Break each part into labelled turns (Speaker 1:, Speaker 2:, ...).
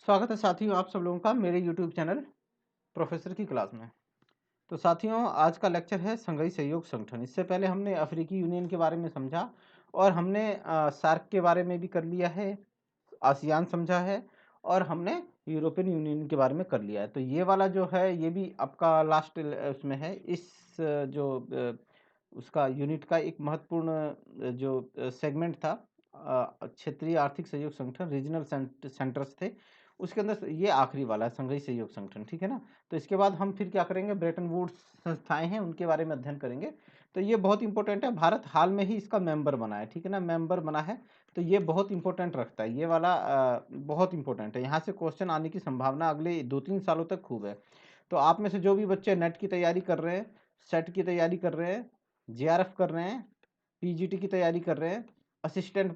Speaker 1: स्वागत है साथियों आप सब लोगों का मेरे YouTube चैनल प्रोफेसर की क्लास में। तो साथियों आज का लेक्चर है संघीय सहयोग संगठन। इससे पहले हमने अफ्रीकी यूनियन के बारे में समझा और हमने सार्क के बारे में भी कर लिया है, आसियान समझा है और हमने यूरोपियन यूनियन के बारे में कर लिया है। तो ये वाला जो है ये भी आपका लास्ट उसमें है। इस जो उसका यूनिट का एक महत्वपूर्ण जो सेगमेंट था, क्षेत्रीय आर्थिक सहयोग संगठन, रीजनल सेंटर्स थे, उसके अंदर ये आखिरी वाला है संघीय सहयोग संगठन। ठीक है ना। तो इसके बाद हम फिर क्या करेंगे, ब्रेटन वुड्स संस्थाएं हैं उनके बारे में अध्ययन करेंगे। तो ये बहुत इंपॉर्टेंट है, भारत हाल में ही इसका मेंबर बना है। ठीक है ना, मेंबर बना है तो ये बहुत इंपॉर्टेंट रखता है, ये वाला बहुत इंपॉर्टेंट है। यहाँ से क्वेश्चन आने की संभावना अगले 2-3 सालों तक खूब है। तो आप में से जो भी बच्चे नेट की तैयारी कर रहे हैं, सेट की तैयारी कर रहे हैं, जेआरएफ कर रहे हैं, पीजीटी की तैयारी कर रहे हैं, असिस्टेंट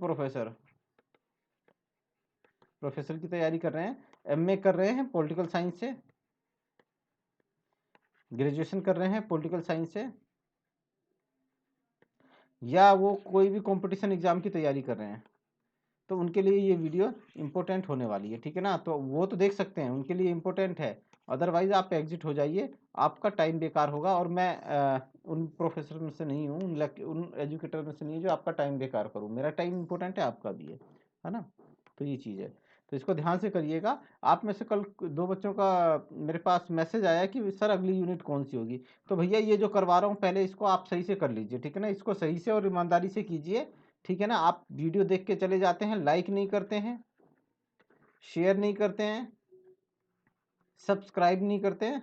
Speaker 1: प्रोफेसर की तैयारी कर रहे हैं, एमए कर रहे हैं पॉलिटिकल साइंस से, ग्रेजुएशन कर रहे हैं पॉलिटिकल साइंस से, या वो कोई भी कंपटीशन एग्जाम की तैयारी कर रहे हैं, तो उनके लिए ये वीडियो इंपॉर्टेंट होने वाली है। ठीक है ना, तो वो तो देख सकते हैं, उनके लिए इंपॉर्टेंट है। अदरवाइज आप एग्जिट हो जाइए, आपका टाइम बेकार होगा। और मैं उन प्रोफेसर में से नहीं हूँ, उन एजुकेटर में से नहीं जो आपका टाइम बेकार करूँ। मेरा टाइम इंपॉर्टेंट है, आपका भी है ना। तो ये चीज़ है, तो इसको ध्यान से करिएगा। आप में से कल 2 बच्चों का मेरे पास मैसेज आया कि सर अगली यूनिट कौन सी होगी। तो भैया ये जो करवा रहा हूँ पहले इसको आप सही से कर लीजिए। ठीक है ना, इसको सही से और ईमानदारी से कीजिए। ठीक है ना, आप वीडियो देख के चले जाते हैं, लाइक नहीं करते हैं, शेयर नहीं करते हैं, सब्सक्राइब नहीं करते हैं,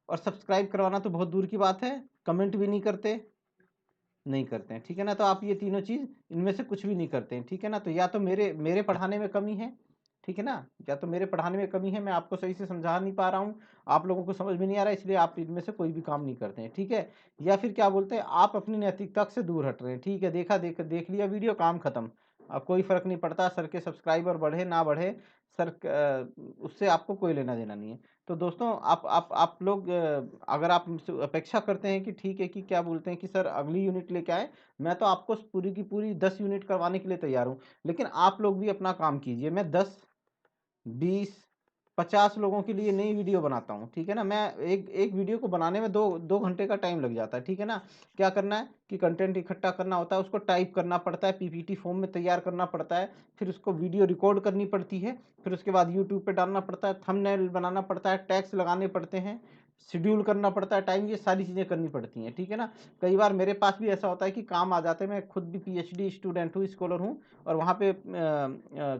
Speaker 1: और सब्सक्राइब करवाना तो बहुत दूर की बात है, कमेंट भी नहीं करते हैं। ठीक है ना, तो आप ये तीनों चीज़ इनमें से कुछ भी नहीं करते हैं। ठीक है ना, तो या तो मेरे पढ़ाने में कमी है, ठीक है ना, या तो मेरे पढ़ाने में कमी है, मैं आपको सही से समझा नहीं पा रहा हूँ, आप लोगों को समझ में नहीं आ रहा है, इसलिए आप इनमें से कोई भी काम नहीं करते हैं। ठीक है, या फिर क्या बोलते हैं, आप अपनी नैतिकता से दूर हट रहे हैं। ठीक है, देख लिया वीडियो, काम खत्म। कोई फर्क नहीं पड़ता सर के सब्सक्राइबर बढ़े ना बढ़े, सर उससे आपको कोई लेना देना नहीं है। तो दोस्तों आप लोग अगर आप मुझसे अपेक्षा करते हैं कि ठीक है, कि क्या बोलते हैं कि सर अगली यूनिट लेके आए, मैं तो आपको पूरी की पूरी 10 यूनिट करवाने के लिए तैयार हूँ। लेकिन आप लोग भी अपना काम कीजिए। मैं 10, 20, 50 लोगों के लिए नई वीडियो बनाता हूँ। ठीक है ना, मैं एक एक वीडियो को बनाने में 2 घंटे का टाइम लग जाता है। ठीक है ना, क्या करना है कि कंटेंट इकट्ठा करना होता है, उसको टाइप करना पड़ता है, पीपीटी फॉर्म में तैयार करना पड़ता है, फिर उसको वीडियो रिकॉर्ड करनी पड़ती है, फिर उसके बाद यूट्यूब पे डालना पड़ता है, थंबनेल बनाना पड़ता है, टैग्स लगाने पड़ते हैं, शेड्यूल करना पड़ता है टाइम, ये सारी चीज़ें करनी पड़ती हैं। ठीक है ना, कई बार मेरे पास भी ऐसा होता है कि काम आ जाते हैं। मैं खुद भी पीएचडी स्टूडेंट हूँ, स्कॉलर हूँ, और वहाँ पे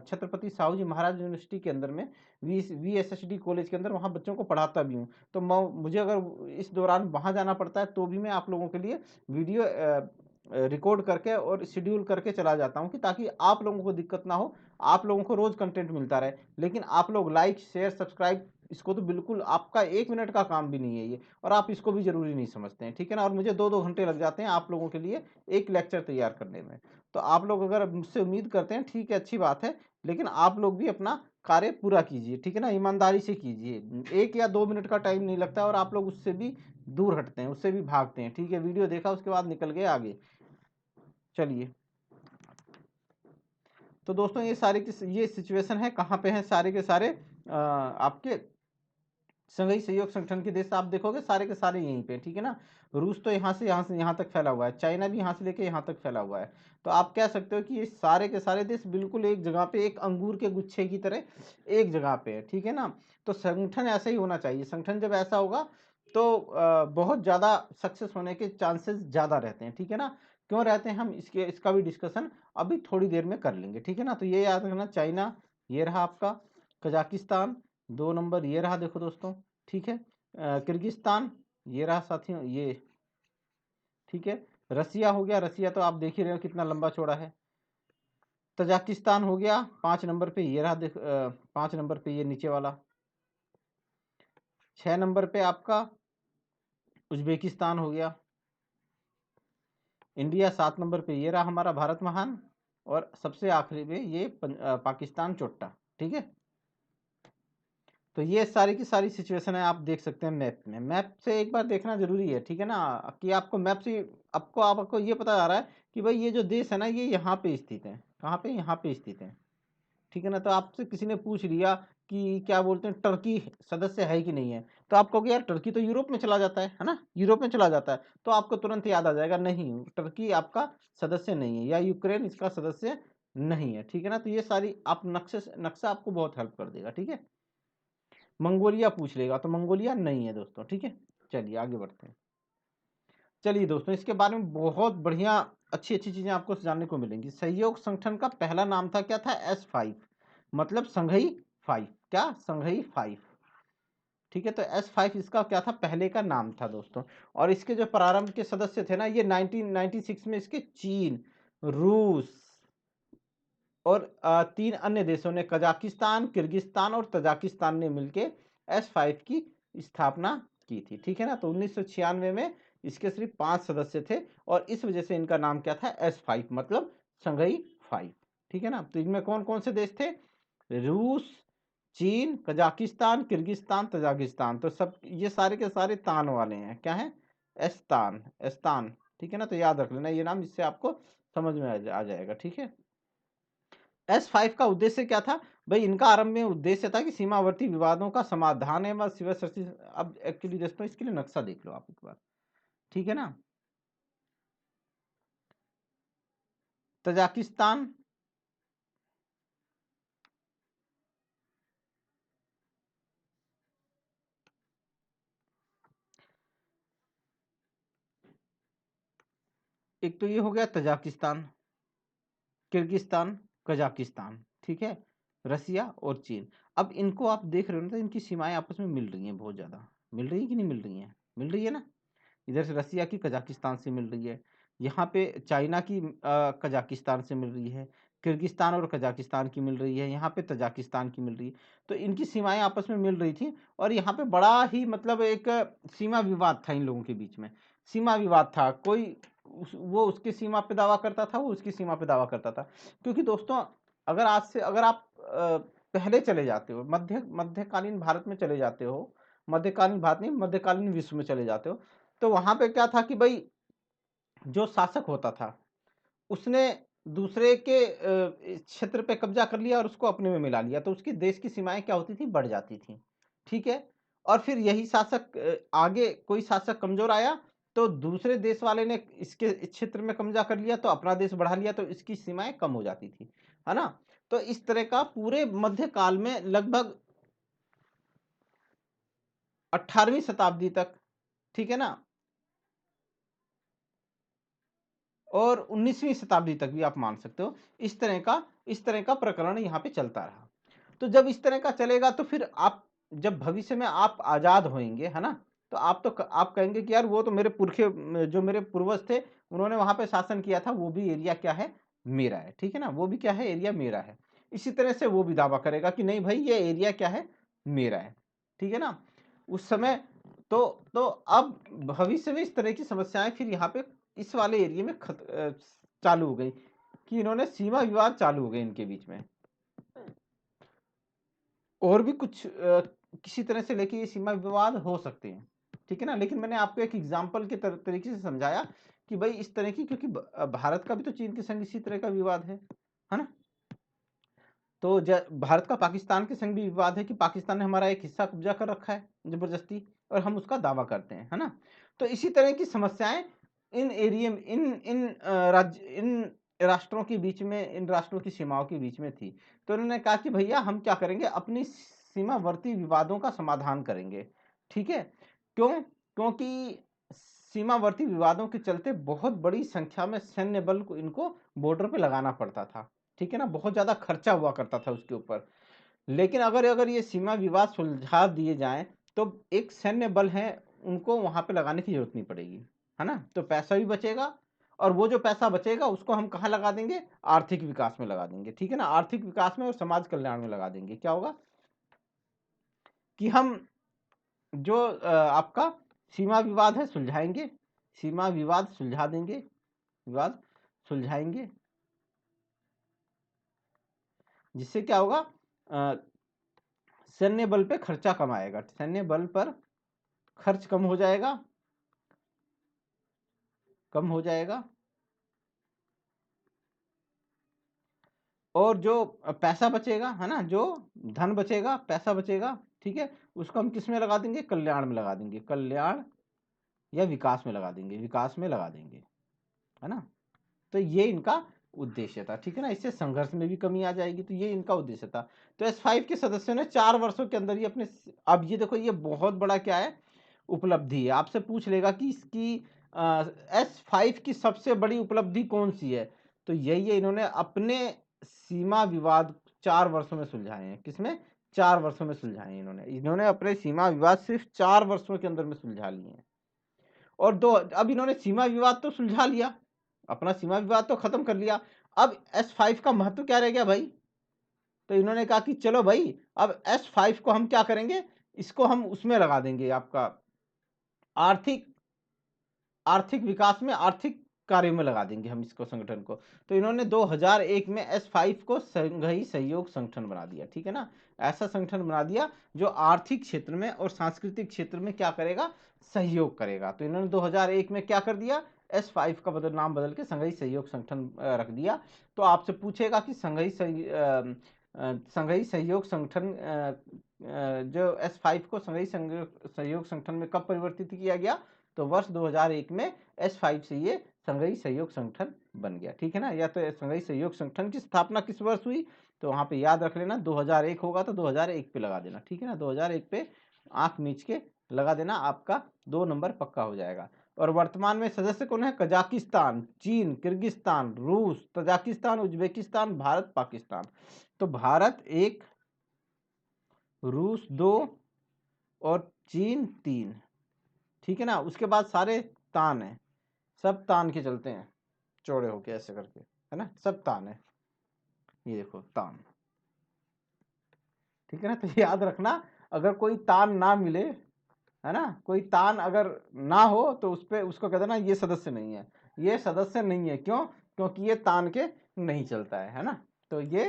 Speaker 1: छत्रपति साहू जी महाराज यूनिवर्सिटी के अंदर में VSHD कॉलेज के अंदर वहाँ बच्चों को पढ़ाता भी हूँ। तो मुझे अगर इस दौरान वहाँ जाना पड़ता है तो भी मैं आप लोगों के लिए वीडियो रिकॉर्ड करके और शेड्यूल करके चला जाता हूँ, कि ताकि आप लोगों को दिक्कत ना हो, आप लोगों को रोज़ कंटेंट मिलता रहे। लेकिन आप लोग लाइक शेयर सब्सक्राइब, इसको तो बिल्कुल आपका 1 मिनट का काम भी नहीं है ये, और आप इसको भी ज़रूरी नहीं समझते हैं। ठीक है ना, और मुझे 2-2 घंटे लग जाते हैं आप लोगों के लिए एक लेक्चर तैयार करने में। तो आप लोग अगर मुझसे उम्मीद करते हैं, ठीक है, अच्छी बात है, लेकिन आप लोग भी अपना कार्य पूरा कीजिए। ठीक है ना, ईमानदारी से कीजिए। 1 या 2 मिनट का टाइम नहीं लगता, और आप लोग उससे भी दूर हटते हैं, उससे भी भागते हैं। ठीक है, वीडियो देखा उसके बाद निकल गए आगे। चलिए, तो दोस्तों ये सिचुएशन है, कहाँ पे हैं सारे के सारे आपके संघीय सहयोग संगठन के देश। आप देखोगे सारे के सारे यहीं पे। ठीक है ना, रूस तो यहाँ से यहाँ तक फैला हुआ है, चाइना भी यहाँ से लेके यहाँ तक फैला हुआ है। तो आप कह सकते हो कि ये सारे के सारे देश बिल्कुल एक जगह पे, एक अंगूर के गुच्छे की तरह एक जगह पे है। ठीक है ना, तो संगठन ऐसा ही होना चाहिए। संगठन जब ऐसा होगा तो बहुत ज़्यादा सक्सेस होने के चांसेस ज़्यादा रहते हैं। ठीक है ना, क्यों रहते हैं, हम इसका भी डिस्कशन अभी थोड़ी देर में कर लेंगे। ठीक है ना, तो ये याद रखना, चाइना ये रहा आपका, कजाकिस्तान 2 नंबर ये रहा, देखो दोस्तों। ठीक है, किर्गिस्तान ये रहा साथियों, ये ठीक है। रसिया हो गया, रसिया तो आप देख ही रहे हो कितना लंबा चौड़ा है। तजाकिस्तान हो गया 5 नंबर पे, ये रहा 5 नंबर पे ये नीचे वाला। 6 नंबर पे आपका उज्बेकिस्तान हो गया। इंडिया 7 नंबर पे ये रहा हमारा भारत महान, और सबसे आखिरी में ये पाकिस्तान चोट्टा। ठीक है, तो ये सारी की सारी सिचुएशन है, आप देख सकते हैं मैप में। मैप से एक बार देखना जरूरी है। ठीक है ना, कि आपको मैप से आपको ये पता आ रहा है कि भाई ये जो देश है ना, ये यहाँ पे स्थित है, कहाँ पे, यहाँ पे स्थित है। ठीक है ना। तो आपसे किसी ने पूछ लिया कि क्या बोलते हैं टर्की सदस्य है कि नहीं है, तो आप कहोगे यार टर्की तो यूरोप में चला जाता है ना, यूरोप में चला जाता है, तो आपको तुरंत याद आ जाएगा नहीं टर्की आपका सदस्य नहीं है, या यूक्रेन इसका सदस्य नहीं है। ठीक है ना। तो ये सारी आप नक्शा आपको बहुत हेल्प कर देगा। ठीक है। मंगोलिया पूछ लेगा तो मंगोलिया नहीं है दोस्तों। ठीक है। चलिए आगे बढ़ते हैं। चलिए दोस्तों इसके बारे में बहुत बढ़िया अच्छी अच्छी चीजें आपको जानने को मिलेंगी। सहयोग संगठन का पहला नाम था क्या था, S5, मतलब संघई 5। क्या, संघई 5। ठीक है। तो S5 इसका क्या था, पहले का नाम था दोस्तों। और इसके जो प्रारंभ के सदस्य थे ना, ये 1996 में इसके चीन, रूस और 3 अन्य देशों ने, कजाकिस्तान, किर्गिस्तान और तजाकिस्तान ने मिलकर S5 की स्थापना की थी। ठीक है ना। तो 1996 में इसके सिर्फ 5 सदस्य थे और इस वजह से इनका नाम क्या था, S5, मतलब संघई 5। ठीक है ना। तो इनमें कौन कौन से देश थे, रूस, चीन, कजाकिस्तान, किर्गिस्तान, तजाकिस्तान। तो सब ये सारे के सारे तान वाले हैं। क्या है, एस्तान, एस्तान। ठीक है ना। तो याद रख लेना ये नाम, इससे आपको समझ में आ जाएगा। ठीक है। S5 का उद्देश्य क्या था भाई, इनका आरंभ में उद्देश्य था कि सीमावर्ती विवादों का समाधान एवं अब एक्चुअली दोस्तों इसके लिए नक्शा देख लो आप एक बार। ठीक है ना। तजाकिस्तान, एक तो ये हो गया तजाकिस्तान, किर्गिस्तान, कजाकिस्तान। ठीक है। रसिया और चीन। अब इनको आप देख रहे हो ना, तो इनकी सीमाएं आपस में मिल रही हैं, बहुत ज्यादा मिल रही है कि नहीं मिल रही हैं, मिल रही है ना। इधर से रसिया की कजाकिस्तान से मिल रही है, यहाँ पे चाइना की कजाकिस्तान से मिल रही है, किर्गिस्तान और कजाकिस्तान की मिल रही है, यहाँ पे तजाकिस्तान की मिल रही है। तो इनकी सीमाएं आपस में मिल रही थी और यहाँ पे बड़ा ही मतलब एक सीमा विवाद था इन लोगों के बीच में। सीमा विवाद था, कोई वो उसकी सीमा पे दावा करता था, वो उसकी सीमा पे दावा करता था। क्योंकि दोस्तों अगर आप पहले चले जाते हो, मध्यकालीन भारत में चले जाते हो, मध्यकालीन भारत नहीं, मध्यकालीन विश्व में चले जाते हो, तो वहां पे क्या था कि भाई जो शासक होता था उसने दूसरे के क्षेत्र पे कब्जा कर लिया और उसको अपने में मिला लिया, तो उसकी देश की सीमाएं क्या होती थी, बढ़ जाती थी। ठीक है। और फिर यही शासक आगे कोई शासक कमजोर आया तो दूसरे देश वाले ने इसके इस क्षेत्र में कब्जा कर लिया तो अपना देश बढ़ा लिया, तो इसकी सीमाएं कम हो जाती थी, है ना। तो इस तरह का पूरे मध्यकाल में लगभग 18वीं शताब्दी तक, ठीक है ना, और 19वीं शताब्दी तक भी आप मान सकते हो इस तरह का प्रकरण यहाँ पे चलता रहा। तो जब इस तरह का चलेगा तो फिर आप जब भविष्य में आप आजाद होंगे, है ना, तो आप कहेंगे कि यार वो तो मेरे पुरखे, जो मेरे पूर्वज थे उन्होंने वहां पे शासन किया था, वो भी एरिया क्या है, मेरा है। ठीक है ना, वो भी क्या है, एरिया मेरा है। इसी तरह से वो भी दावा करेगा कि नहीं भाई ये एरिया क्या है, मेरा है। ठीक है ना। उस समय तो अब भविष्य में इस तरह की समस्याएं फिर यहाँ पे इस वाले एरिया में चालू हो गई कि इन्होंने सीमा विवाद चालू हो गए इनके बीच में। और भी कुछ किसी तरह से लेके ये सीमा विवाद हो सकते हैं। ठीक है ना। लेकिन मैंने आपको एक एग्जाम्पल के तरीके से समझाया कि भाई इस तरह की, क्योंकि भारत का भी तो चीन के संग इसी तरह का विवाद है ना। तो भारत का पाकिस्तान के संग भी विवाद है कि पाकिस्तान ने हमारा एक हिस्सा कब्जा कर रखा है जबरदस्ती और हम उसका दावा करते हैं, है ना। तो इसी तरह की समस्याएं इन एरिया में इन राष्ट्रों के बीच में, इन राष्ट्रों की सीमाओं के बीच में थी। तो उन्होंने कहा कि भैया हम क्या करेंगे, अपनी सीमावर्ती विवादों का समाधान करेंगे। ठीक है। क्यों, क्योंकि सीमावर्ती विवादों के चलते बहुत बड़ी संख्या में सैन्य बल को इनको बॉर्डर पे लगाना पड़ता था। ठीक है ना, बहुत ज्यादा खर्चा हुआ करता था उसके ऊपर। लेकिन अगर अगर ये सीमा विवाद सुलझा दिए जाएं तो एक सैन्य बल है उनको वहां पे लगाने की जरूरत नहीं पड़ेगी, है ना। तो पैसा भी बचेगा और वो जो पैसा बचेगा उसको हम कहाँ लगा देंगे, आर्थिक विकास में लगा देंगे। ठीक है ना, आर्थिक विकास में और समाज कल्याण में लगा देंगे। क्या होगा कि हम जो आपका सीमा विवाद है सुलझाएंगे, सीमा विवाद सुलझा देंगे, विवाद सुलझाएंगे, जिससे क्या होगा, सैन्य बल पे खर्चा कम आएगा, सैन्य बल पर खर्च कम हो जाएगा, कम हो जाएगा। और जो पैसा बचेगा, है ना, जो धन बचेगा, पैसा बचेगा, ठीक है, उसको हम किस में लगा देंगे? कल्याण में लगा देंगे, कल्याण या विकास में लगा देंगे, विकास में लगा देंगे, है ना। तो ये इनका उद्देश्य था, ठीक है ना। इससे संघर्ष में भी कमी आ जाएगी, तो ये इनका उद्देश्य था। तो S5 के सदस्यों ने 4 वर्षों के अंदर ही अपने, अब ये देखो, ये बहुत बड़ा क्या है, उपलब्धि है। आपसे पूछ लेगा कि इसकी S5 की सबसे बड़ी उपलब्धि कौन सी है, तो यही है, इन्होंने अपने सीमा विवाद 4 वर्षों में सुलझाए हैं। किसमें? 4 वर्षों में सुलझाए हैं इन्होंने अपने सीमा विवाद सिर्फ 4 वर्षों के अंदर में सुलझा लिए हैं। और अब इन्होंने सीमा विवाद तो सुलझा लिया, अपना सीमा विवाद तो खत्म कर लिया। अब S5 का महत्व क्या रह गया भाई? तो इन्होंने कहा कि चलो भाई, अब S5 को हम क्या करेंगे, इसको हम उसमें लगा देंगे, आपका आर्थिक विकास में, आर्थिक कार्य में लगा देंगे हम इसको, संगठन को। तो इन्होंने 2001 में S5 को संघीय सहयोग संगठन बना दिया, ठीक है ना। ऐसा संगठन बना दिया जो आर्थिक क्षेत्र में और सांस्कृतिक क्षेत्र में क्या करेगा? सहयोग करेगा। तो इन्होंने 2001 में क्या कर दिया? S5 का नाम बदल के संघीय सहयोग संगठन रख दिया। तो आपसे पूछेगा कि संघीय सहयोग संगठन, जो S5 को संघीय सहयोग संगठन में कब परिवर्तित किया गया? तो वर्ष 2001 में S5 से ये संघीय सहयोग संगठन बन गया, ठीक है ना। या तो संघीय सहयोग संगठन की स्थापना किस वर्ष हुई, तो वहां पे याद रख लेना, 2001 होगा तो 2001 पे लगा देना, ठीक है ना। 2001 पे आंख मीच के लगा देना, आपका 2 नंबर पक्का हो जाएगा। और वर्तमान में सदस्य कौन है? कजाकिस्तान, चीन, किर्गिस्तान, रूस, तजाकिस्तान, उज्बेकिस्तान, भारत, पाकिस्तान। तो भारत 1, रूस 2 और चीन 3, ठीक है ना। उसके बाद सारे तान है, सब तान के चलते हैं, चौड़े होके ऐसे करके, है ना, सब तान है, ये देखो तान, ठीक है ना। तो याद रखना, अगर कोई तान ना मिले, है ना, कोई तान अगर ना हो, तो उस पे उसको कहते ना ये सदस्य नहीं है, ये सदस्य नहीं है। क्यों? क्योंकि ये तान के नहीं चलता है ना। तो ये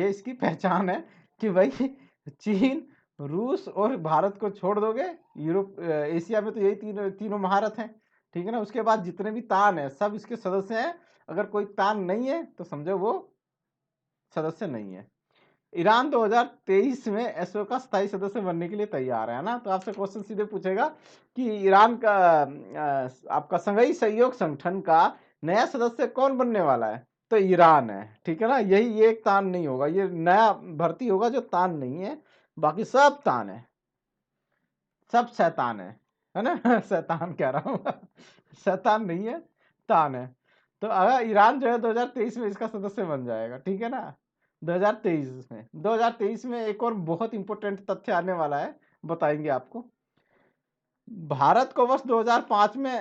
Speaker 1: इसकी पहचान है कि भाई चीन, रूस और भारत को छोड़ दोगे, यूरोप एशिया में तो यही तीनों महारत हैं, ठीक है ना। उसके बाद जितने भी तान है सब इसके सदस्य हैं। अगर कोई तान नहीं है तो समझो वो सदस्य नहीं है। ईरान 2023 में एसओ का स्थायी सदस्य बनने के लिए तैयार है ना। तो आपसे क्वेश्चन सीधे पूछेगा कि ईरान का आपका संघीय सहयोग संगठन का नया सदस्य कौन बनने वाला है? तो ईरान है, ठीक है ना। यही एक तान नहीं होगा, ये नया भर्ती होगा जो तान नहीं है, बाकी सब तान है, सब शैतान है ना शैतान कह रहा हूँ शैतान नहीं है, तान है। तो अगर ईरान जो है 2023 में इसका सदस्य बन जाएगा, ठीक है ना। 2023 में एक और बहुत इंपॉर्टेंट तथ्य आने वाला है, बताएंगे आपको। भारत को वर्ष 2005 में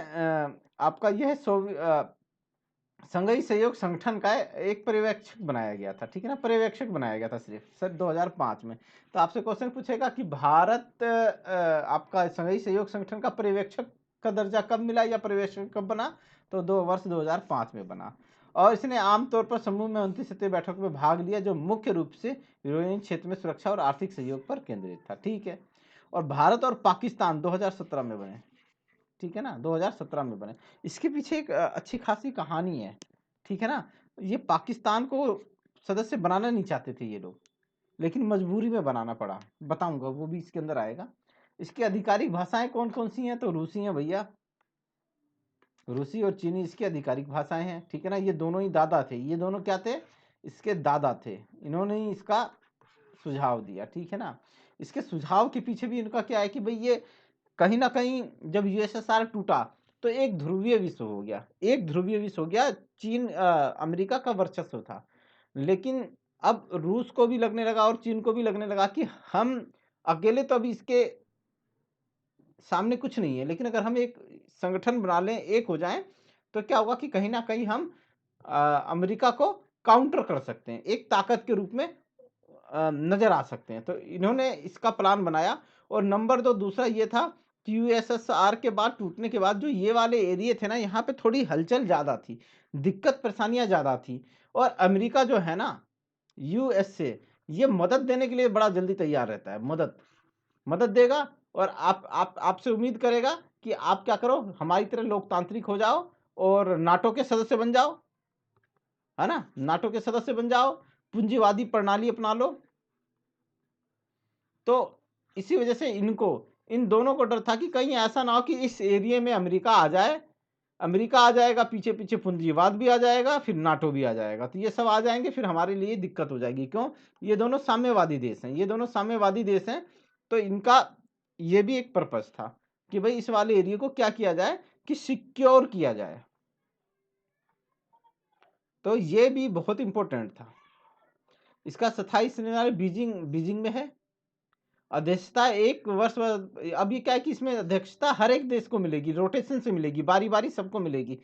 Speaker 1: आपका यह संघीय सहयोग संगठन का एक पर्यवेक्षक बनाया गया था, ठीक है ना। पर्यवेक्षक बनाया गया था सिर्फ सर 2005 में। तो आपसे क्वेश्चन पूछेगा कि भारत आपका संघीय सहयोग संगठन का पर्यवेक्षक का दर्जा कब मिला या पर्यवेक्षक कब बना? तो वर्ष 2005 में बना। और इसने आमतौर पर समूह में 29 बैठक में भाग लिया, जो मुख्य रूप से यूरोपियन क्षेत्र में सुरक्षा और आर्थिक सहयोग पर केंद्रित था, ठीक है। और भारत और पाकिस्तान 2017 में बने, ठीक है ना, 2017 में बने। इसके पीछे एक अच्छी खासी कहानी है, ठीक है ना। ये पाकिस्तान को सदस्य बनाना नहीं चाहते थे ये लोग, लेकिन मजबूरी में बनाना पड़ा, बताऊंगा, वो भी इसके अंदर आएगा। इसकी आधिकारिक भाषाएं कौन कौन सी हैं? तो रूसी हैं भैया, रूसी और चीनी इसकी आधिकारिक भाषाएं हैं, ठीक है ना। ये दोनों ही दादा थे, ये दोनों क्या थे? इसके दादा थे। इन्होंने ही इसका सुझाव दिया, ठीक है ना। इसके सुझाव के पीछे भी इनका क्या है कि भाई ये कहीं ना कहीं जब यूएसएसआर टूटा तो एक ध्रुवीय विश्व हो गया, एक ध्रुवीय विश्व हो गया। चीन अमेरिका का वर्चस्व था, लेकिन अब रूस को भी लगने लगा और चीन को भी लगने लगा कि हम अकेले तो अभी इसके सामने कुछ नहीं है, लेकिन अगर हम एक संगठन बना लें, एक हो जाएं, तो क्या होगा कि कहीं ना कहीं हम अमेरिका को काउंटर कर सकते हैं, एक ताकत के रूप में नजर आ सकते हैं। तो इन्होंने इसका प्लान बनाया। और नंबर 2 दूसरा ये था कि यूएसएसआर के बाद टूटने के बाद जो ये वाले एरिया थे ना, यहाँ पे थोड़ी हलचल ज्यादा थी, दिक्कत परेशानियां ज्यादा थी। और अमेरिका जो है ना, यूएसए, ये मदद देने के लिए बड़ा जल्दी तैयार रहता है, मदद देगा। और आप आपसे उम्मीद करेगा कि आप क्या करो, हमारी तरह लोकतांत्रिक हो जाओ और नाटो के सदस्य बन जाओ, है ना, नाटो के सदस्य बन जाओ, पूंजीवादी प्रणाली अपना लो। तो इसी वजह से इन दोनों को डर था कि कहीं ऐसा ना हो कि इस एरिया में अमेरिका आ जाए, अमेरिका आ जाएगा, पीछे पीछे पूंजीवाद भी आ जाएगा, फिर नाटो भी आ जाएगा, तो ये सब आ जाएंगे, फिर हमारे लिए दिक्कत हो जाएगी। क्यों? ये दोनों साम्यवादी देश हैं, ये दोनों साम्यवादी देश हैं, तो इनका ये भी एक पर्पस था कि भाई इस वाले एरिया को क्या किया जाए कि सिक्योर किया जाए। तो ये भी बहुत इंपॉर्टेंट था। इसका स्थायी सेमिनार बीजिंग में है। अध्यक्षता 1 वर्ष अब ये क्या है कि इसमें अध्यक्षता हर एक देश को मिलेगी, रोटेशन से मिलेगी, बारी बारी सबको मिलेगी,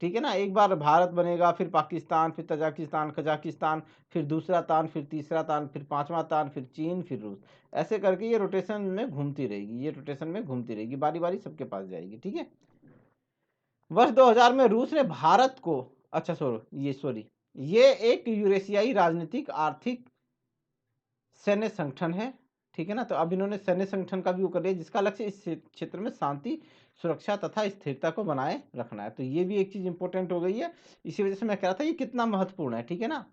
Speaker 1: ठीक है ना। एक बार भारत बनेगा, फिर पाकिस्तान, फिर तजाकिस्तान, कजाकिस्तान, फिर दूसरा तान, फिर तीसरा तान, फिर पांचवा तान, फिर चीन, फिर रूस, ऐसे करके ये रोटेशन में घूमती रहेगी, ये रोटेशन में घूमती रहेगी, बारी बारी सबके पास जाएगी, ठीक है। वर्ष 2000 में रूस ने भारत को, अच्छा सॉरी, ये एक यूरेशियाई राजनीतिक आर्थिक सैन्य संगठन है, ठीक है ना। तो अब इन्होंने सैन्य संगठन का भी वो कर लिया, जिसका लक्ष्य इस क्षेत्र में शांति, सुरक्षा तथा स्थिरता को बनाए रखना है। तो ये भी एक चीज इंपॉर्टेंट हो गई है, इसी वजह से मैं कह रहा था ये कितना महत्वपूर्ण है, ठीक है ना।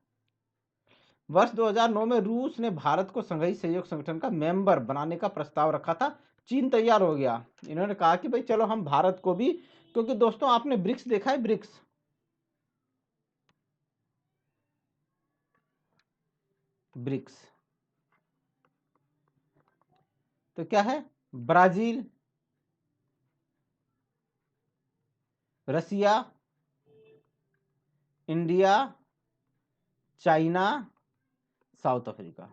Speaker 1: वर्ष 2009 में रूस ने भारत को संघीय सहयोग संगठन का मेंबर बनाने का प्रस्ताव रखा था। चीन तैयार हो गया, इन्होंने कहा कि भाई चलो हम भारत को भी, क्योंकि दोस्तों आपने ब्रिक्स देखा है, ब्रिक्स, ब्रिक्स तो क्या है? ब्राजील, रसिया, इंडिया, चाइना, साउथ अफ्रीका,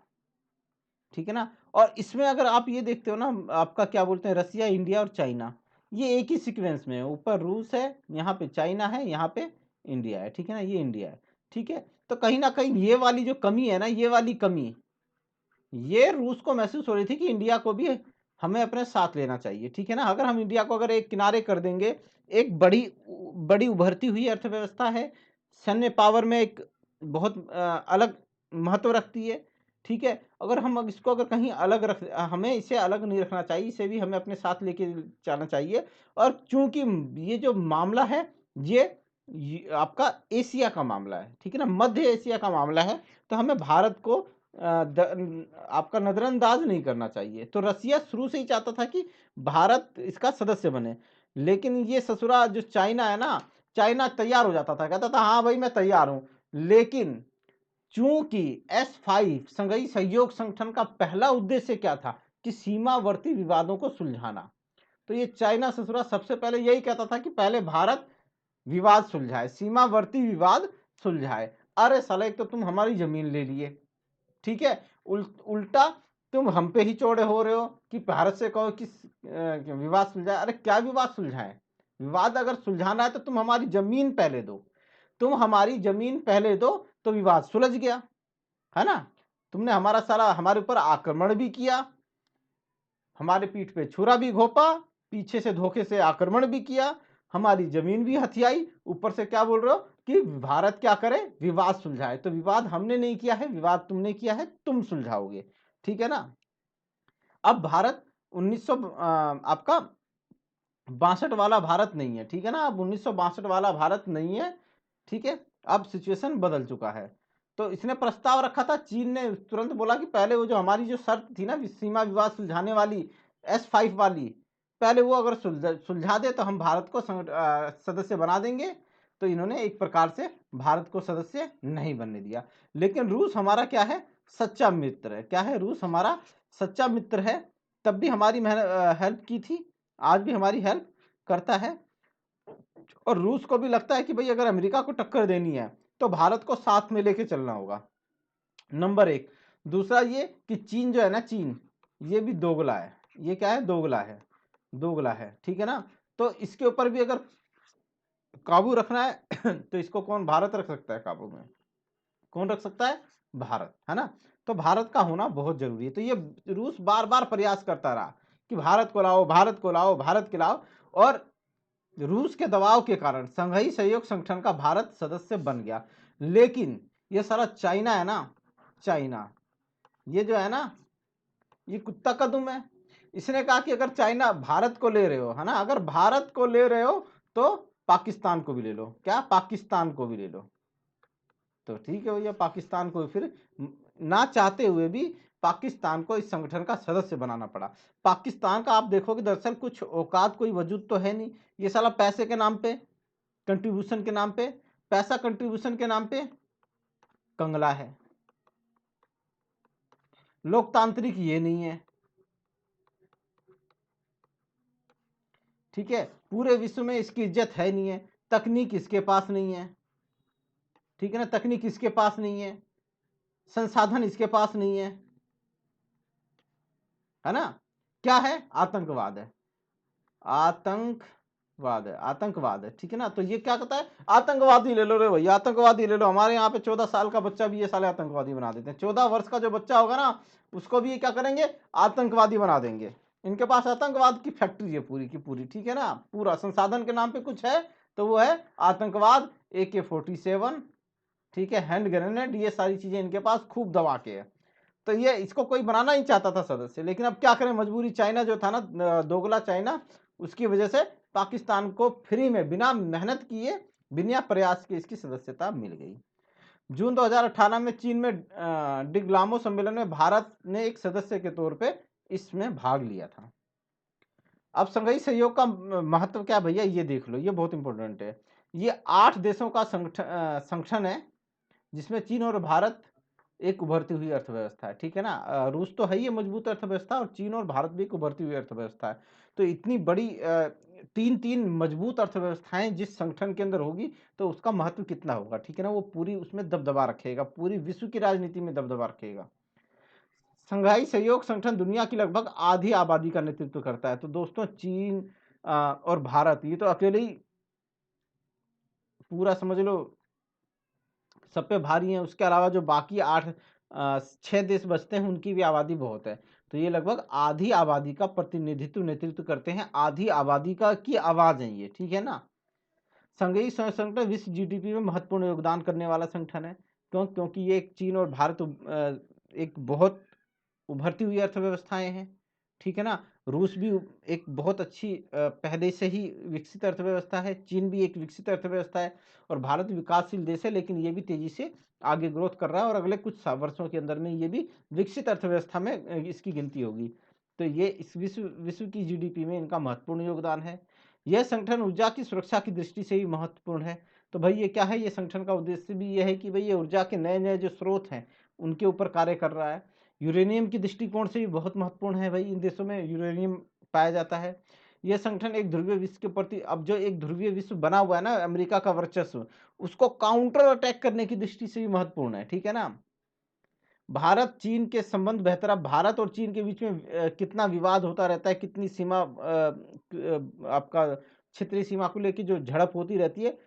Speaker 1: ठीक है ना। और इसमें अगर आप ये देखते हो ना, आपका क्या बोलते हैं, रसिया, इंडिया और चाइना, ये एक ही सीक्वेंस में है, ऊपर रूस है, यहाँ पे चाइना है, यहाँ पे इंडिया है, ठीक है ना, ये इंडिया है, ठीक है। तो कहीं ना कहीं ये वाली जो कमी है ना, ये वाली कमी, ये रूस को महसूस हो रही थी कि इंडिया को भी हमें अपने साथ लेना चाहिए, ठीक है ना। अगर हम इंडिया को अगर एक किनारे कर देंगे, एक बड़ी बड़ी उभरती हुई अर्थव्यवस्था है, सैन्य पावर में एक बहुत अलग महत्व रखती है, ठीक है। अगर हम इसको अगर कहीं अलग रख, हमें इसे अलग नहीं रखना चाहिए, इसे भी हमें अपने साथ लेके चलना चाहिए। और चूंकि ये जो मामला है, ये आपका एशिया का मामला है, ठीक है ना, मध्य एशिया का मामला है, तो हमें भारत को आपका नजरअंदाज नहीं करना चाहिए। तो रसिया शुरू से ही चाहता था कि भारत इसका सदस्य बने, लेकिन ये ससुरा जो चाइना है ना, चाइना तैयार हो जाता था, कहता था हाँ भाई मैं तैयार हूं, लेकिन चूंकि S5 संघीय सहयोग संगठन का पहला उद्देश्य क्या था कि सीमावर्ती विवादों को सुलझाना, तो ये चाइना ससुरा सबसे पहले यही कहता था कि पहले भारत विवाद सुलझाए, सीमावर्ती विवाद सुलझाए। अरे साला, एक तो तुम हमारी जमीन ले लिए, ठीक है, उल्टा तुम हम पे ही चौड़े हो रहे हो कि भारत से कहो कि विवाद सुलझाए। अरे क्या विवाद सुलझाए? विवाद अगर सुलझाना है तो तुम हमारी जमीन पहले दो, तुम हमारी जमीन पहले दो, तो विवाद सुलझ गया, है ना। तुमने हमारा सारा हमारे ऊपर आक्रमण भी किया, हमारे पीठ पे छुरा भी घोपा, पीछे से धोखे से आक्रमण भी किया, हमारी जमीन भी हथियाई, ऊपर से क्या बोल रहे हो कि भारत क्या करे, विवाद सुलझाए। तो विवाद हमने नहीं किया है, विवाद तुमने किया है, तुम सुलझाओगे, ठीक है ना। अब भारत 1900 आपका 62 वाला भारत नहीं है, ठीक है ना, अब 1962 वाला भारत नहीं है, ठीक है। अब सिचुएशन बदल चुका है। तो इसने प्रस्ताव रखा था, चीन ने तुरंत बोला कि पहले वो जो हमारी जो शर्त थी ना सीमा विवाद सुलझाने वाली, S5 वाली, पहले वो अगर सुलझा दे तो हम भारत को सदस्य बना देंगे। तो इन्होंने एक प्रकार से भारत को सदस्य नहीं बनने दिया। लेकिन रूस हमारा क्या है, सच्चा मित्र है। क्या है? रूस हमारा सच्चा मित्र है, तब भी हमारी हेल्प की थी, आज भी हमारी हेल्प करता है। और रूस को भी लगता है कि भाई अगर अमेरिका को टक्कर देनी है तो भारत को साथ में लेके चलना होगा, नंबर एक। दूसरा ये कि चीन जो है ना, चीन ये भी दोगला है। ये क्या है? दोगला है, दोगला है, ठीक है ना। तो इसके ऊपर भी अगर काबू रखना है तो इसको कौन, भारत रख सकता है काबू में? कौन रख सकता है? भारत, है ना। तो भारत का होना बहुत जरूरी है। तो ये रूस बार बार प्रयास करता रहा कि भारत को लाओ, भारत को लाओ, भारत को लाओ, और रूस के दबाव के कारण संघीय सहयोग संगठन का भारत सदस्य बन गया। लेकिन ये सारा चाइना है ना, चाइना ये जो है ना, ये कुत्ता कदम है। इसने कहा कि अगर चाइना भारत को ले रहे हो, है ना, अगर भारत को ले रहे हो तो पाकिस्तान को भी ले लो। क्या? पाकिस्तान को भी ले लो, तो ठीक है भैया, पाकिस्तान को फिर ना चाहते हुए भी पाकिस्तान को इस संगठन का सदस्य बनाना पड़ा। पाकिस्तान का आप देखोगे दरअसल कुछ औकात कोई वजूद तो है नहीं, ये साला पैसे के नाम पे, कंट्रीब्यूशन के नाम पे, पैसा कंट्रीब्यूशन के नाम पे कंगला है। लोकतांत्रिक ये नहीं है, ठीक है, पूरे विश्व में इसकी इज्जत है नहीं है, तकनीक इसके पास नहीं है, ठीक है ना, तकनीक इसके पास नहीं है, संसाधन इसके पास नहीं है ना। क्या है? आतंकवाद है, आतंकवाद है, आतंकवाद है, ठीक है ना। तो ये क्या कहता है? आतंकवादी ले लो रे भैया, आतंकवादी ले लो। हमारे यहाँ पे 14 साल का बच्चा भी ये साले आतंकवादी बना देते हैं। 14 वर्ष का जो बच्चा होगा ना, उसको भी ये क्या करेंगे? आतंकवादी बना देंगे। इनके पास आतंकवाद की फैक्ट्री है पूरी की पूरी, ठीक है ना। पूरा संसाधन के नाम पे कुछ है तो वो है आतंकवाद। AK-47, ठीक है, हैंड ग्रेनेड, ये सारी चीजें इनके पास खूब दबा के है। तो ये इसको कोई बनाना ही चाहता था सदस्य, लेकिन अब क्या करें, मजबूरी। चाइना जो था ना, दोगला चाइना, उसकी वजह से पाकिस्तान को फ्री में बिना मेहनत किए, बिना प्रयास के इसकी सदस्यता मिल गई। जून 2018 में चीन में डिग्लामो सम्मेलन में भारत ने एक सदस्य के तौर पे इसमें भाग लिया था। अब संघीय सहयोग का महत्व क्या भैया, ये देख लो, ये बहुत इंपॉर्टेंट है। ये 8 देशों का संगठन है, जिसमें चीन और भारत एक उभरती हुई अर्थव्यवस्था है, ठीक है ना। रूस तो है ही मजबूत अर्थव्यवस्था, और चीन और भारत भी एक उभरती हुई अर्थव्यवस्था है। तो इतनी बड़ी तीन मजबूत अर्थव्यवस्थाएं जिस संगठन के अंदर होगी, तो उसका महत्व कितना होगा, ठीक है ना। वो पूरी उसमें दबदबा रखेगा, पूरी विश्व की राजनीति में दबदबा रखेगा। संघाई सहयोग संगठन दुनिया की लगभग आधी आबादी का नेतृत्व करता है। तो दोस्तों, चीन और भारत ये तो अकेले ही पूरा समझ लो सब पे भारी है। उसके अलावा जो बाकी 6 देश बचते हैं, उनकी भी आबादी बहुत है। तो ये लगभग आधी आबादी का प्रतिनिधित्व नेतृत्व करते हैं, आधी आबादी का की आवाज है ये, ठीक है ना। संघीय संगठन विश्व GDP में महत्वपूर्ण योगदान करने वाला संगठन है। क्योंकि ये चीन और भारत एक बहुत उभरती हुई अर्थव्यवस्थाएं हैं, ठीक है ना। रूस भी एक बहुत अच्छी पहले से ही विकसित अर्थव्यवस्था है, चीन भी एक विकसित अर्थव्यवस्था है, और भारत विकासशील देश है, लेकिन ये भी तेजी से आगे ग्रोथ कर रहा है, और अगले कुछ वर्षों के अंदर में ये भी विकसित अर्थव्यवस्था में इसकी गिनती होगी। तो ये इस विश्व की GDP में इनका महत्वपूर्ण योगदान है। यह संगठन ऊर्जा की सुरक्षा की दृष्टि से भी महत्वपूर्ण है। तो भाई ये क्या है, ये संगठन का उद्देश्य भी ये है कि भाई ये ऊर्जा के नए नए जो स्रोत हैं उनके ऊपर कार्य कर रहा है। यूरेनियम की दृष्टिकोण से भी बहुत महत्वपूर्ण है भाई, इन देशों में यूरेनियम पाया जाता है। यह संगठन एक ध्रुवीय विश्व के प्रति, अब जो एक ध्रुवीय विश्व बना हुआ है ना अमेरिका का वर्चस्व, उसको काउंटर अटैक करने की दृष्टि से भी महत्वपूर्ण है, ठीक है ना। भारत चीन के संबंध बेहतर, अब भारत और चीन के बीच में कितना विवाद होता रहता है, कितनी सीमा आपका क्षेत्रीय सीमा को लेकर जो झड़प होती रहती है,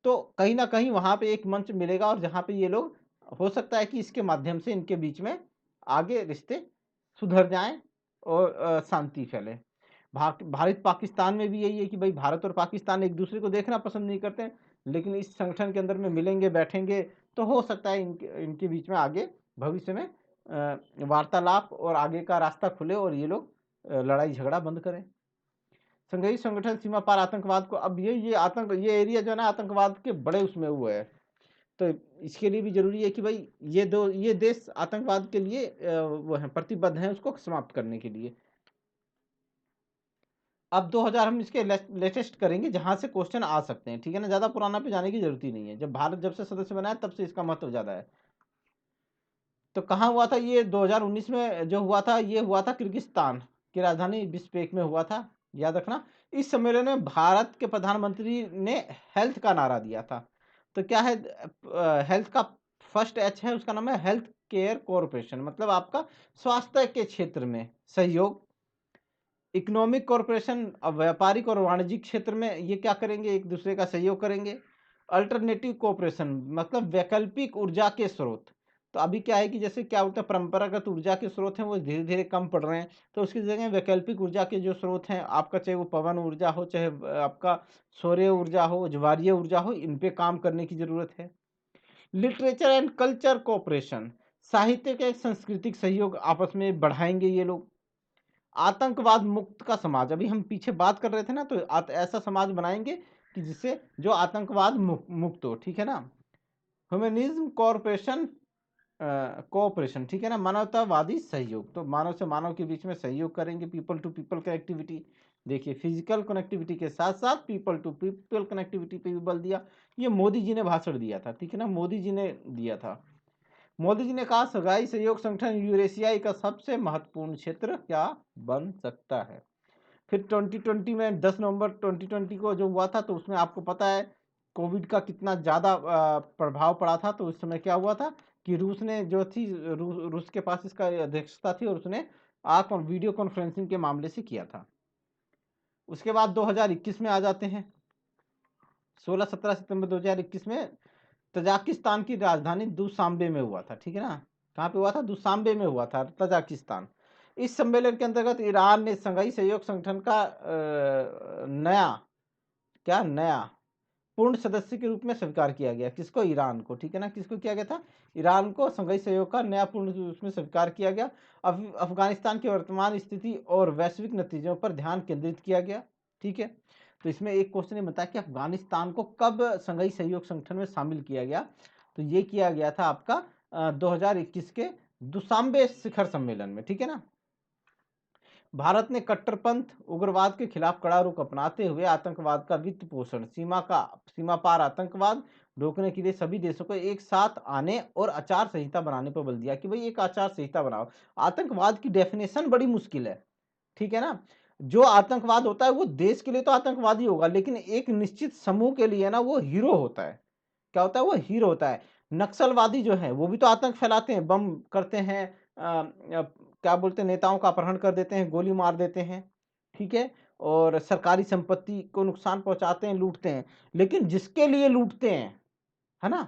Speaker 1: तो कहीं ना कहीं वहां पे एक मंच मिलेगा, और जहां पे ये लोग, हो सकता है कि इसके माध्यम से इनके बीच में आगे रिश्ते सुधर जाएं और शांति फैले। भारत पाकिस्तान में भी यही है कि भाई भारत और पाकिस्तान एक दूसरे को देखना पसंद नहीं करते, लेकिन इस संगठन के अंदर में मिलेंगे, बैठेंगे, तो हो सकता है इनके बीच में आगे भविष्य में वार्तालाप और आगे का रास्ता खुले, और ये लोग लड़ाई झगड़ा बंद करें। संघीय संगठन सीमा पार आतंकवाद को, अब ये एरिया जो है ना आतंकवाद के बड़े उसमें हुए है, तो इसके लिए भी जरूरी है कि भाई ये देश आतंकवाद के लिए वो है प्रतिबद्ध हैं उसको समाप्त करने के लिए। अब 2000 हम इसके लेटेस्ट करेंगे जहां से क्वेश्चन आ सकते हैं, ठीक है ना। ज्यादा पुराना पे जाने की जरूरत ही नहीं है, जब भारत जब से सदस्य बना है तब से इसका महत्व ज्यादा है। तो कहाँ हुआ था ये 2019 में जो हुआ था, ये हुआ था किर्गिस्तान की राजधानी बिश्केक में हुआ था, याद रखना। इस सम्मेलन में भारत के प्रधानमंत्री ने हेल्थ का नारा दिया था। तो क्या है, हेल्थ का फर्स्ट H है, उसका नाम है हेल्थ केयर कॉरपोरेशन, मतलब आपका स्वास्थ्य के क्षेत्र में सहयोग। इकोनॉमिक कॉरपोरेशन, अब व्यापारिक और वाणिज्यिक क्षेत्र में ये क्या करेंगे, एक दूसरे का सहयोग करेंगे। अल्टरनेटिव कॉरपोरेशन मतलब वैकल्पिक ऊर्जा के स्रोत। तो अभी क्या है कि जैसे क्या होता है, परंपरागत ऊर्जा के स्रोत हैं वो धीरे धीरे कम पड़ रहे हैं, तो उसकी जगह वैकल्पिक ऊर्जा के जो स्रोत हैं आपका, चाहे वो पवन ऊर्जा हो, चाहे आपका सौर्य ऊर्जा हो, ज्वारीय ऊर्जा हो, इन पे काम करने की जरूरत है। लिटरेचर एंड कल्चर कॉपरेशन, साहित्य के सांस्कृतिक सहयोग आपस में बढ़ाएंगे ये लोग। आतंकवाद मुक्त का समाज, अभी हम पीछे बात कर रहे थे ना, तो ऐसा समाज बनाएंगे कि जिससे जो आतंकवाद मुक्त हो, ठीक है ना। ह्यूमनिज्म कॉर्पोरेशन कोऑपरेशन, ठीक है ना, मानवतावादी सहयोग, तो मानव से मानव के बीच में सहयोग करेंगे, पीपल टू पीपल कनेक्टिविटी। देखिए फिजिकल कनेक्टिविटी के साथ साथ पीपल टू पीपल कनेक्टिविटी पे भी बल दिया। ये मोदी जी ने भाषण दिया था, ठीक है ना, मोदी जी ने दिया था। मोदी जी ने कहा शंघाई सहयोग संगठन यूरेशियाई का सबसे महत्वपूर्ण क्षेत्र क्या बन सकता है। फिर 2020 में 10 नवंबर 2020 को जो हुआ था, तो उसमें आपको पता है कोविड का कितना ज़्यादा प्रभाव पड़ा था। तो उस समय क्या हुआ था कि रूस ने जो थी, रूस के पास इसका अध्यक्षता थी और उसने वीडियो कॉन्फ्रेंसिंग के मामले से किया था। उसके बाद 2021 में आ जाते हैं, 16-17 सितंबर 2021 में तजाकिस्तान की राजधानी दुशांबे में हुआ था, ठीक है ना। कहाँ पे हुआ था? दुशांबे में हुआ था, तजाकिस्तान। इस सम्मेलन के अंतर्गत ईरान ने शंघाई सहयोग संगठन का नया पूर्ण सदस्य के रूप में स्वीकार किया गया। किसको? ईरान को, ठीक है ना। किसको किया गया था? ईरान को शंघाई सहयोग का नया पूर्ण रूप में स्वीकार किया गया। अफगानिस्तान की वर्तमान स्थिति और वैश्विक नतीजों पर ध्यान केंद्रित किया गया, ठीक है। तो इसमें एक क्वेश्चन ये बताया कि अफगानिस्तान को कब शंघाई सहयोग संगठन में शामिल किया गया। तो ये किया गया था आपका 2021 के दुशांबे शिखर सम्मेलन में, ठीक है ना। भारत ने कट्टरपंथ उग्रवाद के खिलाफ कड़ा रुख अपनाते हुए आतंकवाद का वित्त पोषण, सीमा पार आतंकवाद रोकने के लिए सभी देशों को एक साथ आने और आचार संहिता बनाने पर बल दिया कि भाई एक आचार संहिता बनाओ। आतंकवाद की डेफिनेशन बड़ी मुश्किल है, ठीक है ना। जो आतंकवाद होता है वो देश के लिए तो आतंकवादी होगा, लेकिन एक निश्चित समूह के लिए ना वो हीरो होता है। क्या होता है? वो हीरो होता है। नक्सलवादी जो है वो भी तो आतंक फैलाते हैं, बम करते हैं, क्या बोलते हैं, नेताओं का अपहरण कर देते हैं, गोली मार देते हैं, ठीक है, और सरकारी संपत्ति को नुकसान पहुंचाते हैं, लूटते हैं। लेकिन जिसके लिए लूटते हैं, है ना,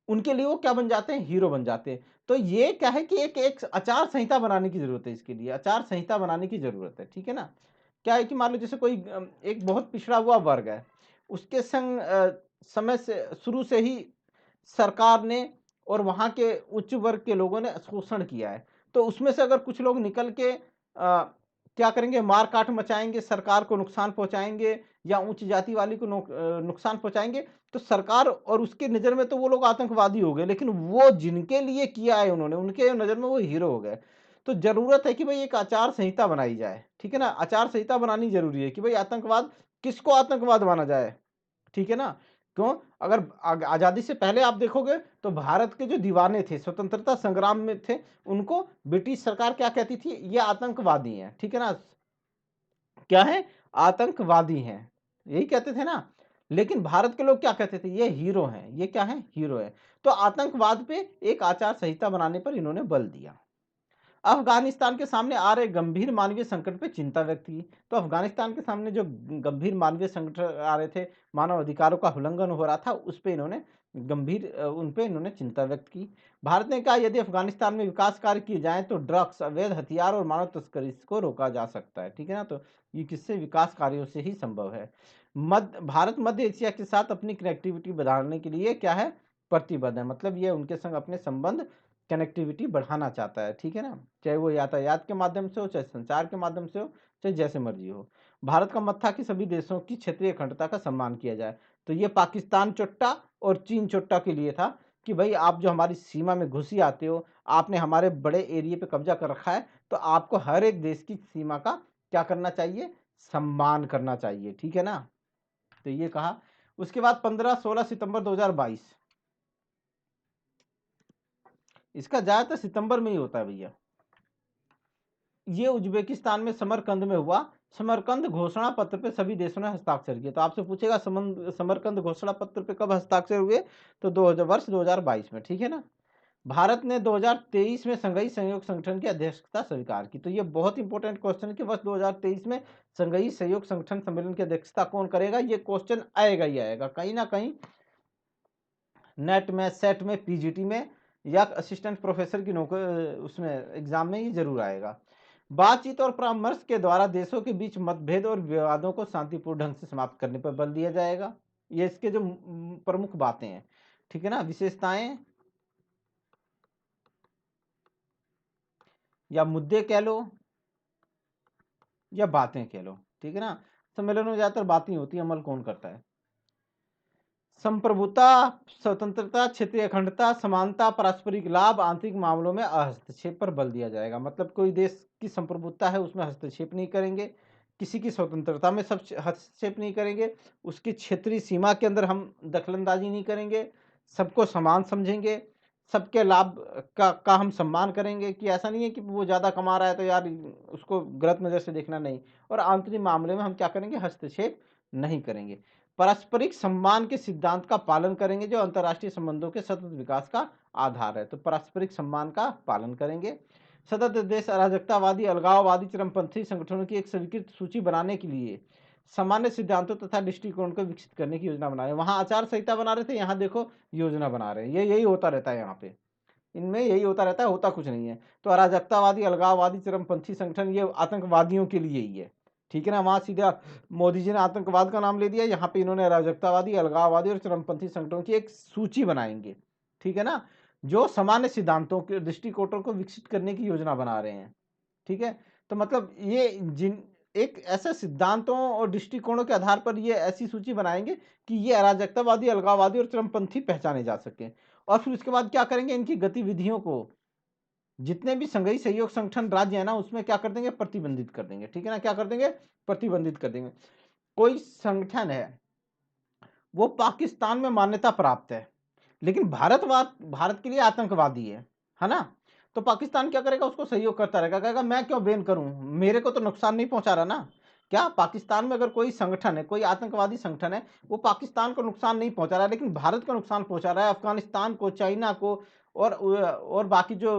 Speaker 1: उनके लिए वो क्या बन जाते हैं? हीरो बन जाते हैं। तो ये क्या है कि एक एक आचार संहिता बनाने की जरूरत है, इसके लिए आचार संहिता बनाने की जरूरत है, ठीक है ना। क्या है कि मान लो जैसे कोई एक बहुत पिछड़ा हुआ वर्ग है, उसके संग समय से शुरू से ही सरकार ने और वहां के उच्च वर्ग के लोगों ने शोषण किया है। तो उसमें से अगर कुछ लोग निकल के क्या करेंगे? मार काट मचाएंगे, सरकार को नुकसान पहुंचाएंगे या उच्च जाति वाली को नुकसान पहुंचाएंगे, तो सरकार और उसके नजर में तो वो लोग आतंकवादी हो गए, लेकिन वो जिनके लिए किया है उन्होंने, उनके नजर में वो हीरो हो गए। तो जरूरत है कि भाई एक आचार संहिता बनाई जाए, ठीक है ना। आचार संहिता बनानी जरूरी है कि भाई आतंकवाद किसको आतंकवाद माना जाए, ठीक है ना। क्यों? अगर आजादी से पहले आप देखोगे तो भारत के जो दीवाने थे, स्वतंत्रता संग्राम में थे, उनको ब्रिटिश सरकार क्या कहती थी? ये आतंकवादी हैं, ठीक है ना। क्या है? आतंकवादी हैं, यही कहते थे ना। लेकिन भारत के लोग क्या कहते थे? ये हीरो हैं, ये क्या है? हीरो है। तो आतंकवाद पे एक आचार संहिता बनाने पर इन्होंने बल दिया। अफगानिस्तान के सामने आ रहे गंभीर मानवीय संकट पे चिंता व्यक्त की। तो अफगानिस्तान के सामने जो गंभीर मानवीय संकट आ रहे थे, मानव अधिकारों का उल्लंघन हो रहा था, उस पे इन्होंने उन पे इन्होंने चिंता व्यक्त की। भारत ने कहा यदि अफगानिस्तान में विकास कार्य किए जाएं तो ड्रग्स, अवैध हथियार और मानव तस्करी को रोका जा सकता है, ठीक है ना। तो ये किससे? विकास कार्यों से ही संभव है। भारत मध्य एशिया के साथ अपनी कनेक्टिविटी बढ़ाने के लिए क्या है? प्रतिबद्ध है। मतलब ये उनके संग अपने संबंध, कनेक्टिविटी बढ़ाना चाहता है, ठीक है ना। चाहे वो यातायात के माध्यम से हो, चाहे संचार के माध्यम से हो, चाहे जैसे मर्जी हो। भारत का मत था कि सभी देशों की क्षेत्रीय अखंडता का सम्मान किया जाए। तो ये पाकिस्तान चुट्टा और चीन चुट्टा के लिए था कि भाई आप जो हमारी सीमा में घुसी आते हो, आपने हमारे बड़े एरिया पे कब्जा कर रखा है, तो आपको हर एक देश की सीमा का क्या करना चाहिए? सम्मान करना चाहिए, ठीक है ना। तो ये कहा। उसके बाद 15-16 सितंबर 2022, इसका ज्यादातर सितंबर में ही होता है भैया। ये उज्बेकिस्तान में समरकंद में हुआ। समरकंद घोषणा पत्र पे सभी देशों ने हस्ताक्षर किए। तो आपसे पूछेगा समरकंद घोषणा पत्र पे कब हस्ताक्षर हुए? तो 2022 में, ठीक है ना। भारत ने 2023 में शंघाई सहयोग संगठन की अध्यक्षता स्वीकार की। तो ये बहुत इंपॉर्टेंट क्वेश्चन है कि वर्ष 2023 में शंघाई सहयोग संगठन सम्मेलन की अध्यक्षता कौन करेगा? ये क्वेश्चन आएगा ही आएगा, कहीं ना कहीं नेट में, सेट में, पीजीटी में या असिस्टेंट प्रोफेसर की नौकरी, उसमें एग्जाम में ये जरूर आएगा। बातचीत और परामर्श के द्वारा देशों के बीच मतभेद और विवादों को शांतिपूर्ण ढंग से समाप्त करने पर बल दिया जाएगा। ये इसके जो प्रमुख बातें हैं, ठीक है ना, विशेषताएं या मुद्दे कह लो या बातें कह लो, ठीक है ना। सम्मेलन में ज्यादातर बातें होती है, अमल कौन करता है? संप्रभुता, स्वतंत्रता, क्षेत्रीय अखंडता, समानता, पारस्परिक लाभ, आंतरिक मामलों में हस्तक्षेप पर बल दिया जाएगा। मतलब कोई देश की संप्रभुता है उसमें हस्तक्षेप नहीं करेंगे, किसी की स्वतंत्रता में सब हस्तक्षेप नहीं करेंगे, उसकी क्षेत्रीय सीमा के अंदर हम दखलंदाजी नहीं करेंगे, सबको समान समझेंगे, सबके लाभ का हम सम्मान करेंगे कि ऐसा नहीं है कि वो ज़्यादा कमा रहा है तो यार उसको गलत नज़र से देखना, नहीं। और आंतरिक मामले में हम क्या करेंगे, हस्तक्षेप नहीं करेंगे। पारस्परिक सम्मान के सिद्धांत का पालन करेंगे जो अंतर्राष्ट्रीय संबंधों के सतत विकास का आधार है। तो पारस्परिक सम्मान का पालन करेंगे। सदस्य देश अराजकतावादी, अलगाववादी, चरमपंथी संगठनों की एक स्वीकृत सूची बनाने के लिए सामान्य सिद्धांतों तथा दृष्टिकोण को विकसित करने की योजना बना रहे हैं। वहां आचार संहिता बना रहे थे, यहाँ देखो योजना बना रहे हैं। ये यही होता रहता है यहाँ पे, इनमें यही होता रहता है, होता कुछ नहीं है। तो अराजकतावादी, अलगाववादी, चरमपंथी संगठन ये आतंकवादियों के लिए ही है, ठीक है ना। वहां सीधा मोदी जी ने आतंकवाद का नाम ले दिया, यहाँ पे इन्होंने अराजकतावादी, अलगाववादी और चरमपंथी संगठनों की एक सूची बनाएंगे, ठीक है ना, जो सामान्य सिद्धांतों के दृष्टिकोणों को विकसित करने की योजना बना रहे हैं, ठीक है। तो मतलब ये जिन एक ऐसे सिद्धांतों और दृष्टिकोणों के आधार पर ये ऐसी सूची बनाएंगे कि ये अराजकतावादी, अलगाववादी और चरमपंथी पहचाने जा सके। और फिर उसके बाद क्या करेंगे, इनकी गतिविधियों को जितने भी संघीय सहयोग संगठन राज्य है ना उसमें क्या कर देंगे, प्रतिबंधित कर देंगे, ठीक है ना। क्या कर देंगे, प्रतिबंधित कर देंगे। कोई संगठन है वो पाकिस्तान में मान्यता प्राप्त है लेकिन भारत के लिए आतंकवादी है ना, तो पाकिस्तान क्या करेगा, उसको सहयोग करता रहेगा, कहेगा मैं क्यों बैन करूं, मेरे को तो नुकसान नहीं पहुंचा रहा ना। क्या पाकिस्तान में अगर कोई संगठन है, कोई आतंकवादी संगठन है, वो पाकिस्तान को नुकसान नहीं पहुंचा रहा है लेकिन भारत को नुकसान पहुंचा रहा है, अफगानिस्तान को, चाइना को और बाकी जो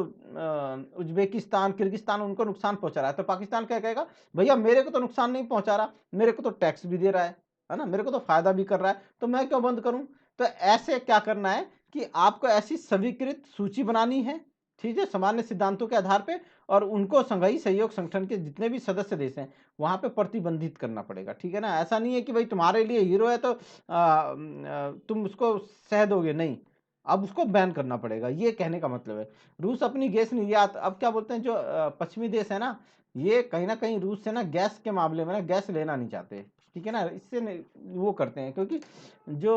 Speaker 1: उज्बेकिस्तान, किर्गिस्तान, उनको नुकसान पहुंचा रहा है, तो पाकिस्तान क्या कहेगा, भैया मेरे को तो नुकसान नहीं पहुंचा रहा, मेरे को तो टैक्स भी दे रहा है ना, मेरे को तो फायदा भी कर रहा है, तो मैं क्यों बंद करूं। तो ऐसे क्या करना है कि आपको ऐसी स्वीकृत सूची बनानी है, ठीक है, सामान्य सिद्धांतों के आधार पे, और उनको संघीय सहयोग संगठन के जितने भी सदस्य देश हैं वहां पे प्रतिबंधित करना पड़ेगा, ठीक है ना। ऐसा नहीं है कि भाई तुम्हारे लिए हीरो है तो तुम उसको सह दोगे, नहीं, अब उसको बैन करना पड़ेगा, ये कहने का मतलब है। रूस अपनी गैस निर्यात, अब क्या बोलते हैं जो पश्चिमी देश है ना, ये कहीं ना कहीं रूस से ना गैस के मामले में ना गैस लेना नहीं चाहते, ठीक है ना, इससे वो करते हैं क्योंकि जो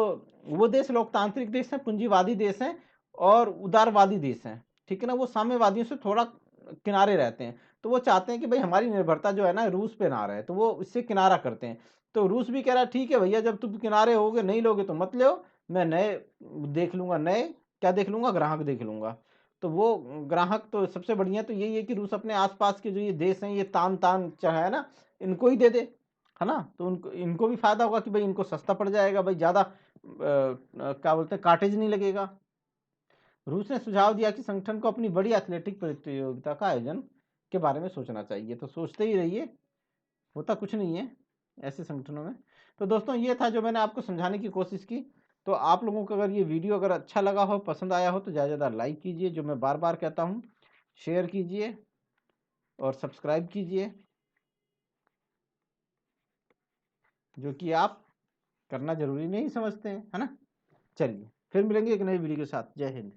Speaker 1: वो देश लोकतांत्रिक देश है, पूंजीवादी देश है और उदारवादी देश है, ठीक है ना, वो साम्यवादियों से थोड़ा किनारे रहते हैं, तो वो चाहते हैं कि भाई हमारी निर्भरता जो है ना रूस पे ना रहे, तो वो इससे किनारा करते हैं। तो रूस भी कह रहा है ठीक है भैया, जब तुम किनारे होगे, नहीं लोगे तो मत लो, मैं नए देख लूंगा, नए क्या देख लूंगा, ग्राहक देख लूंगा। तो वो ग्राहक तो सबसे बढ़िया तो यही है कि रूस अपने आसपास के जो ये देश हैं, ये तान तान है ना, इनको ही दे दे, है ना, तो उनको इनको भी फायदा होगा कि भाई इनको सस्ता पड़ जाएगा, भाई ज्यादा क्या बोलते हैं, काटेज नहीं लगेगा। रूस ने सुझाव दिया कि संगठन को अपनी बड़ी एथलेटिक प्रतियोगिता का आयोजन के बारे में सोचना चाहिए। तो सोचते ही रहिए, होता कुछ नहीं है ऐसे संगठनों में। तो दोस्तों ये था जो मैंने आपको समझाने की कोशिश की। तो आप लोगों को अगर ये वीडियो अगर अच्छा लगा हो, पसंद आया हो, तो ज़्यादा ज़्यादा लाइक कीजिए, जो मैं बार बार कहता हूँ, शेयर कीजिए और सब्सक्राइब कीजिए, जो कि आप करना जरूरी नहीं समझते हैं, है ना। चलिए फिर मिलेंगे एक नई वीडियो के साथ। जय हिंद।